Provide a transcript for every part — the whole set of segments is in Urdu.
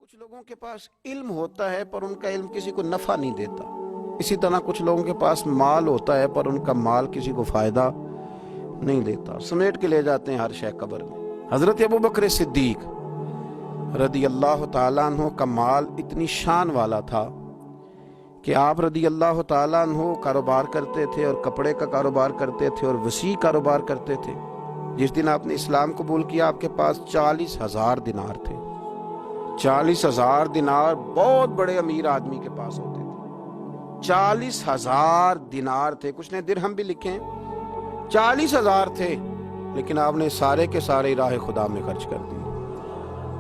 کچھ لوگوں کے پاس علم ہوتا ہے پر ان کا علم کسی کو نفع نہیں دیتا. اسی طرح کچھ لوگوں کے پاس مال ہوتا ہے پر ان کا مال کسی کو فائدہ نہیں دیتا. سمیٹ کے لے جاتے ہیں ہر شے قبر میں. حضرت ابوبکر صدیق رضی اللہ تعالیٰ عنہ کا مال اتنی شان والا تھا کہ آپ رضی اللہ تعالیٰ عنہ کاروبار کرتے تھے اور کپڑے کا کاروبار کرتے تھے اور وسیع کاروبار کرتے تھے. جس دن آپ نے اسلام قبول کیا آپ کے پاس 40,000 دینار تھے. 40,000 دینار بہت بڑے امیر آدمی کے پاس ہوتے تھے. 40,000 دینار تھے. کچھ نے درہم بھی لکھے ہیں. 40,000 تھے لیکن آپ نے سارے کے سارے راہ خدا میں خرچ کر دی.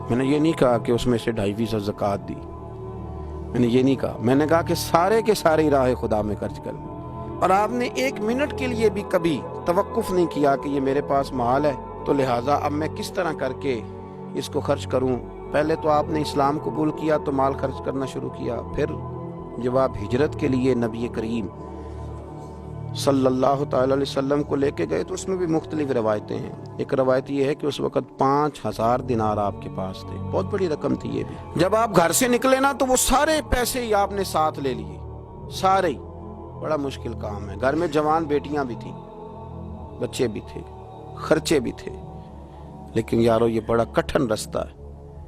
میں نے یہ نہیں کہا کہ اس میں سے 2.5% زکوٰۃ دی. میں نے یہ نہیں کہا. میں نے کہا کہ سارے کے سارے راہ خدا میں خرچ کر دی. اور آپ نے 1 منٹ کے لیے بھی کبھی توقف نہیں کیا کہ یہ میرے پاس مال ہے تو لہٰذا اب میں کس طرح کر کے اس کو خرچ کروں. پہلے تو آپ نے اسلام قبول کیا تو مال خرچ کرنا شروع کیا. پھر جب آپ ہجرت کے لیے نبی کریم صلی اللہ تعالی علیہ وسلم کو لے کے گئے تو اس میں بھی مختلف روایتیں ہیں. ایک روایت یہ ہے کہ اس وقت 5,000 دینار آپ کے پاس تھے. بہت بڑی رقم تھی یہ بھی. جب آپ گھر سے نکلے نا تو وہ سارے پیسے ہی آپ نے ساتھ لے لیے. سارے ہی. بڑا مشکل کام ہے. گھر میں جوان بیٹیاں بھی تھیں, بچے بھی تھے, خرچے بھی تھے. لیکن یارو یہ بڑا کٹھن رستہ ہے.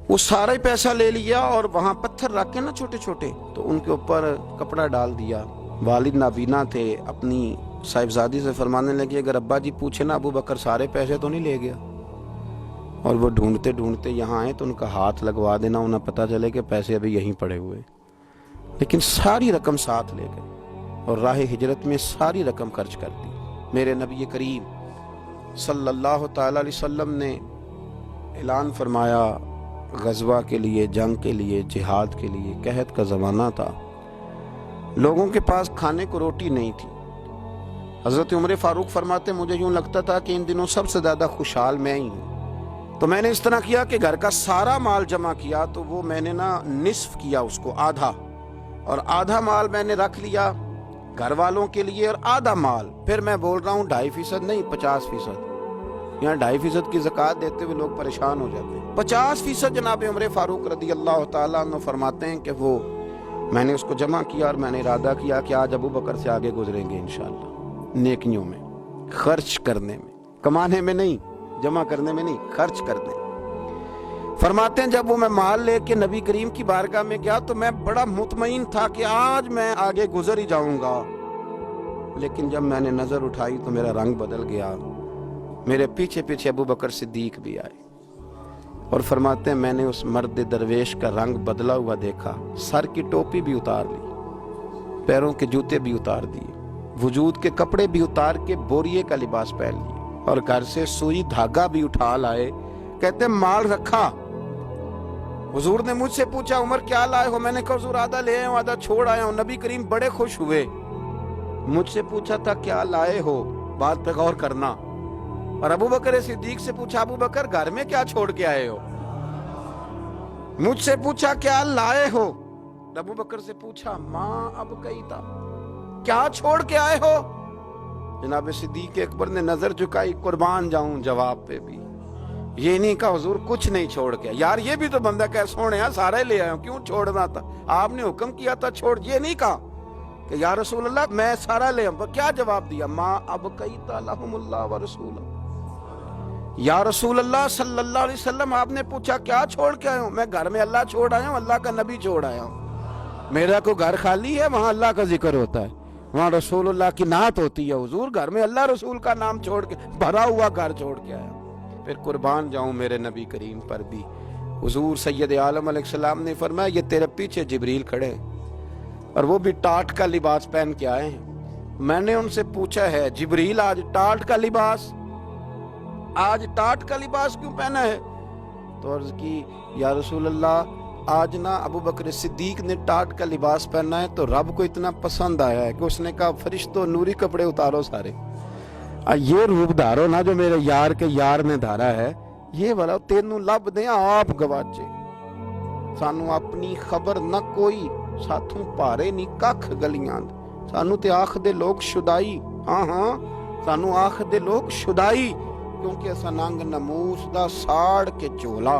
وہ سارا ہی پیسہ لے لیا اور وہاں پتھر رکھ کے نا چھوٹے چھوٹے تو ان کے اوپر کپڑا ڈال دیا. والد نابینا تھے. اپنی صاحبزادی سے فرمانے لگے اگر ابا جی پوچھے نا ابو بکر سارے پیسے تو نہیں لے گیا. اور وہ ڈھونڈتے ڈھونڈتے یہاں آئے تو ان کا ہاتھ لگوا دینا انہیں پتہ چلے کہ پیسے ابھی یہیں پڑے ہوئے. لیکن ساری رقم ساتھ لے گئے اور راہ ہجرت میں ساری رقم خرچ کر دی. میرے نبی کریم صلی اللہ تعالی علیہ وسلم نے اعلان فرمایا غزوہ کے لیے, جنگ کے لیے, جہاد کے لیے. قحط کا زمانہ تھا. لوگوں کے پاس کھانے کو روٹی نہیں تھی. حضرت عمر فاروق فرماتے مجھے یوں لگتا تھا کہ ان دنوں سب سے زیادہ خوشحال میں ہی ہوں. تو میں نے اس طرح کیا کہ گھر کا سارا مال جمع کیا تو وہ میں نے نا نصف کیا اس کو, آدھا, اور آدھا مال میں نے رکھ لیا گھر والوں کے لیے اور آدھا مال پھر میں بول رہا ہوں 2.5% نہیں 50%. یہاں 2.5% کی زکوٰۃ دیتے ہوئے لوگ پریشان ہو جاتے ہیں. 50% جناب عمر فاروق رضی اللہ تعالیٰ عنہ فرماتے ہیں کہ وہ میں نے اس کو جمع کیا اور میں نے ارادہ کیا کہ آج ابو بکر سے آگے گزریں گے انشاءاللہ. نیکیوں میں, خرچ کرنے میں, کمانے میں نہیں, جمع کرنے میں نہیں, خرچ کرنے میں. فرماتے ہیں جب وہ میں مال لے کے نبی کریم کی بارگاہ میں گیا تو میں بڑا مطمئن تھا کہ آج میں آگے گزر ہی جاؤں گا. لیکن جب میں نے نظر اٹھائی تو میرا رنگ بدل گیا. میرے پیچھے پیچھے ابو بکر صدیق بھی آئے اور فرماتے ہیں میں نے اس مرد درویش کا رنگ بدلا ہوا دیکھا. سر کی ٹوپی بھی اتار لی, پیروں کے جوتے بھی اتار دیے, وجود کے کپڑے بھی اتار کے بوریے کا لباس پہن لیے اور گھر سے سوئی دھاگا بھی اٹھا لائے. کہتے مال رکھا. حضور نے مجھ سے پوچھا عمر کیا لائے ہو؟ میں نے کہا حضور آدھا لے آیا ہوں آدھا چھوڑ آیا ہوں. نبی کریم بڑے خوش ہوئے. مجھ سے پوچھا تھا کیا لائے ہو, بات پہ غور کرنا. اور ابو بکر صدیق سے پوچھا ابو بکر گھر میں کیا چھوڑ کے آئے ہو؟ مجھ سے پوچھا کیا لائے ہو؟ ابو بکر سے پوچھا ماں اب کئی تھا, کیا چھوڑ کے آئے ہو؟ جناب صدیق اکبر نے نظر جھکائی. قربان جاؤں جواب پہ بھی یہ نہیں کہا حضور کچھ نہیں چھوڑ کے. یار یہ بھی تو بندہ کہ سونے سارے لے آیا ہوں, کیوں چھوڑنا تھا؟ آپ نے حکم کیا تھا چھوڑ. یہ نہیں کہا کہ یا رسول اللہ میں سارا لے آؤں. کیا جواب دیا؟ ماں اب کئی لہم اللہ و رسول. یا رسول اللہ صلی اللہ علیہ وسلم آپ نے پوچھا کیا چھوڑ کے آئے ہوں؟ میں گھر میں اللہ چھوڑ آیا ہوں, اللہ کا نبی چھوڑ آیا ہوں. میرا کو گھر خالی ہے, وہاں اللہ کا ذکر ہوتا ہے, وہاں رسول اللہ کی نعت ہوتی ہے. حضور گھر میں اللہ رسول کا نام چھوڑ کے بھرا ہوا گھر چھوڑ کے آیا. پھر قربان جاؤں میرے نبی کریم پر بھی. حضور سید عالم علیہ السلام نے فرمایا یہ تیرے پیچھے جبریل کھڑے اور وہ بھی ٹاٹ کا لباس پہن کے آئے ہیں. میں نے ان سے پوچھا ہے جبریل آج ٹاٹ کا لباس, آج ٹاٹ کا لباس کیوں پہنا ہے؟ تو عرض کی یا رسول اللہ آج نا ابو بکر صدیق نے ٹاٹ کا لباس پہنا ہے تو رب کو اتنا پسند آیا ہے کہ اس نے کہا فرشتوں نوری کپڑے اتارو سارے. یہ روپ دھارو نا جو میرے یار کے یار نے دھارا ہے, یہ والا تینوں لب دیں آپ گواچے. سانو اپنی خبر نہ کوئی, ساتھوں پارے نہیں ککھ گلیاں. سانو تے آخ دے لوگ شدائی, ہاں سانو آخ دے لوگ شدائی, کیونکہ اسا ننگ نموس دا ساڑ کے چولا